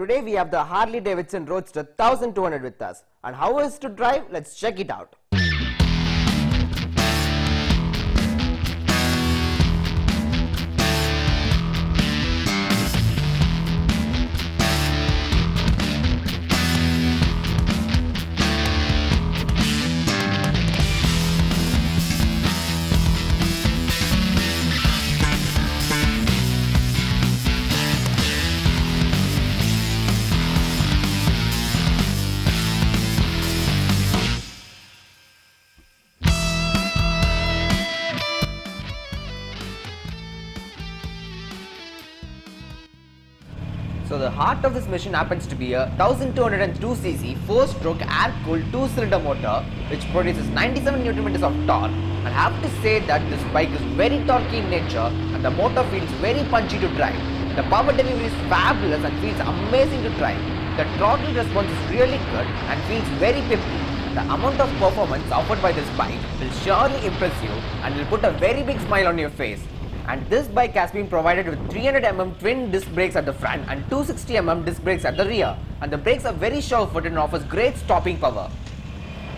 Today we have the Harley Davidson Roadster 1200 with us. And how is it to drive? Let's check it out. So the heart of this machine happens to be a 1202cc 4-stroke air-cooled 2-cylinder motor which produces 97 Nm of torque. And I have to say that this bike is very torquey in nature and the motor feels very punchy to drive. The power delivery is fabulous and feels amazing to drive. The throttle response is really good and feels very pimply. The amount of performance offered by this bike will surely impress you and will put a very big smile on your face. And this bike has been provided with 300mm twin disc brakes at the front and 260mm disc brakes at the rear. And the brakes are very sure-footed and offers great stopping power.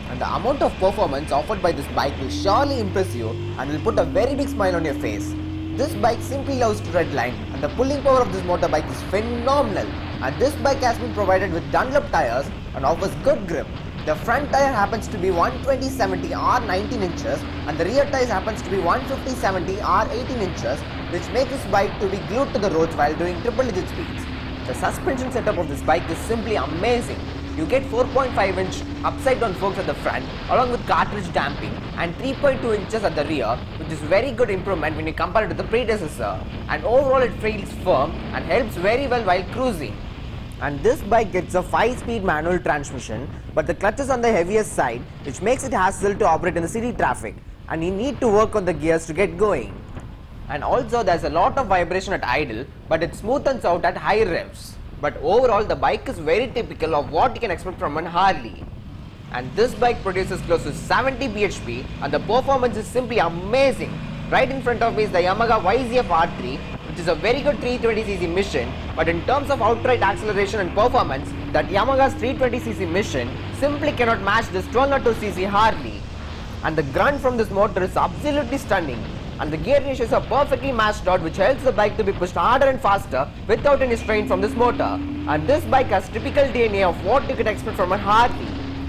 And the amount of performance offered by this bike will surely impress you and will put a very big smile on your face. This bike simply loves to redline and the pulling power of this motorbike is phenomenal. And this bike has been provided with Dunlop tires and offers good grip. The front tire happens to be 120/70 R 19 inches and the rear tires happens to be 150/70 R 18 inches, which makes this bike to be glued to the roads while doing triple-digit speeds. The suspension setup of this bike is simply amazing. You get 4.5-inch upside-down forks at the front along with cartridge damping and 3.2 inches at the rear, which is very good improvement when you compare it to the predecessor. And overall it feels firm and helps very well while cruising. And this bike gets a 5-speed manual transmission, but the clutch is on the heaviest side, which makes it hassle to operate in the city traffic, and you need to work on the gears to get going. And also there's a lot of vibration at idle, but it smoothens out at high revs. But overall the bike is very typical of what you can expect from an Harley. And this bike produces close to 70 bhp and the performance is simply amazing. Right in front of me is the Yamaha YZF R3, which is a very good 320cc machine, but in terms of outright acceleration and performance, that Yamaha's 320cc machine simply cannot match this 1202cc Harley. And the grunt from this motor is absolutely stunning, and the gear ratios are perfectly matched out, which helps the bike to be pushed harder and faster without any strain from this motor. And this bike has typical DNA of what you could expect from a Harley.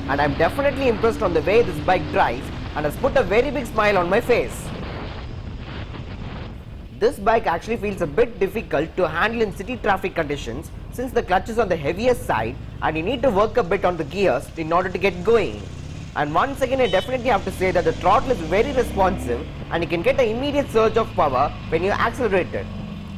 And I'm definitely impressed on the way this bike drives and has put a very big smile on my face. This bike actually feels a bit difficult to handle in city traffic conditions since the clutch is on the heaviest side and you need to work a bit on the gears in order to get going. And once again I definitely have to say that the throttle is very responsive and you can get an immediate surge of power when you accelerate it.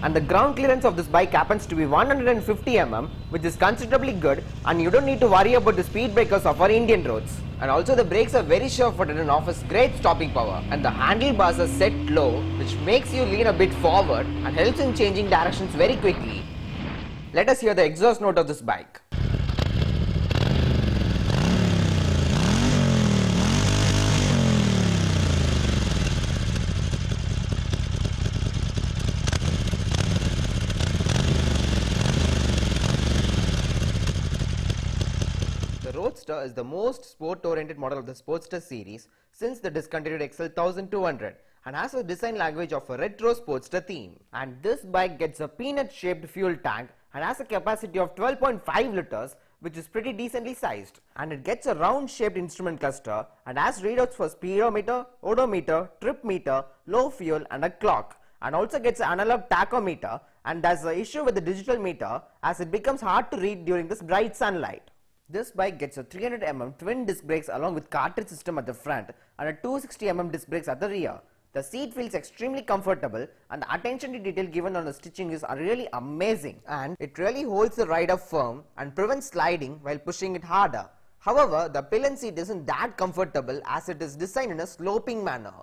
And the ground clearance of this bike happens to be 150mm, which is considerably good, and you don't need to worry about the speed breakers of our Indian roads. And also the brakes are very sure-footed and offers great stopping power. And the handlebars are set low, which makes you lean a bit forward and helps in changing directions very quickly. Let us hear the exhaust note of this bike. The Roadster is the most sport-oriented model of the Sportster series since the discontinued XL 1200 and has a design language of a retro Sportster theme. And this bike gets a peanut-shaped fuel tank and has a capacity of 12.5 liters, which is pretty decently sized. And it gets a round-shaped instrument cluster and has readouts for speedometer, odometer, trip meter, low fuel and a clock. And also gets an analog tachometer, and there's an issue with the digital meter as it becomes hard to read during this bright sunlight. This bike gets a 300mm twin disc brakes along with cartridge system at the front and a 260mm disc brakes at the rear. The seat feels extremely comfortable and the attention to detail given on the stitching is really amazing, and it really holds the rider firm and prevents sliding while pushing it harder. However, the pillion seat isn't that comfortable as it is designed in a sloping manner.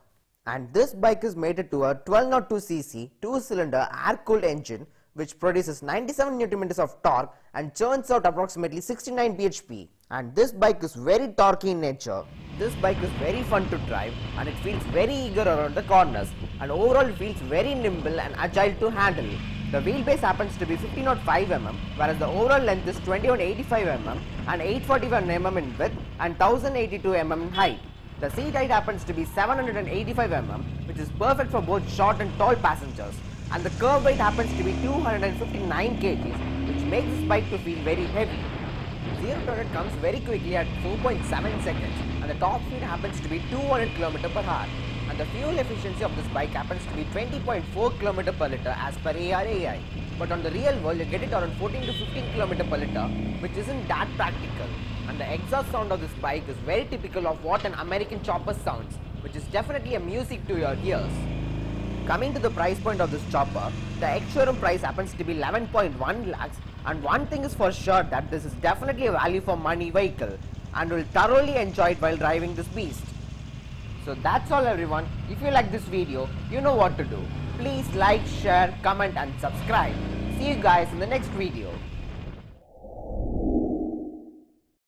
And this bike is mated to a 1202cc 2-cylinder air-cooled engine which produces 97 Nm of torque and churns out approximately 69 bhp. And this bike is very torquey in nature. This bike is very fun to drive and it feels very eager around the corners, and overall it feels very nimble and agile to handle. The wheelbase happens to be 1505 mm, whereas the overall length is 2185 mm and 841 mm in width and 1082 mm in height. The seat height happens to be 785 mm, which is perfect for both short and tall passengers, and the curb weight happens to be 259 kgs, which makes this bike to feel very heavy. 0 to 100 comes very quickly at 4.7 seconds, and the top speed happens to be 200 km per hour. And the fuel efficiency of this bike happens to be 20.4 km per liter as per ARAI. But on the real world, you get it around 14 to 15 km per liter, which isn't that practical. And the exhaust sound of this bike is very typical of what an American chopper sounds, which is definitely a music to your ears. Coming to the price point of this chopper, the ex-showroom price happens to be 11.1 lakhs, and one thing is for sure that this is definitely a value for money vehicle and will thoroughly enjoy it while driving this beast. So that's all everyone. If you like this video, you know what to do. Please like, share, comment and subscribe. See you guys in the next video.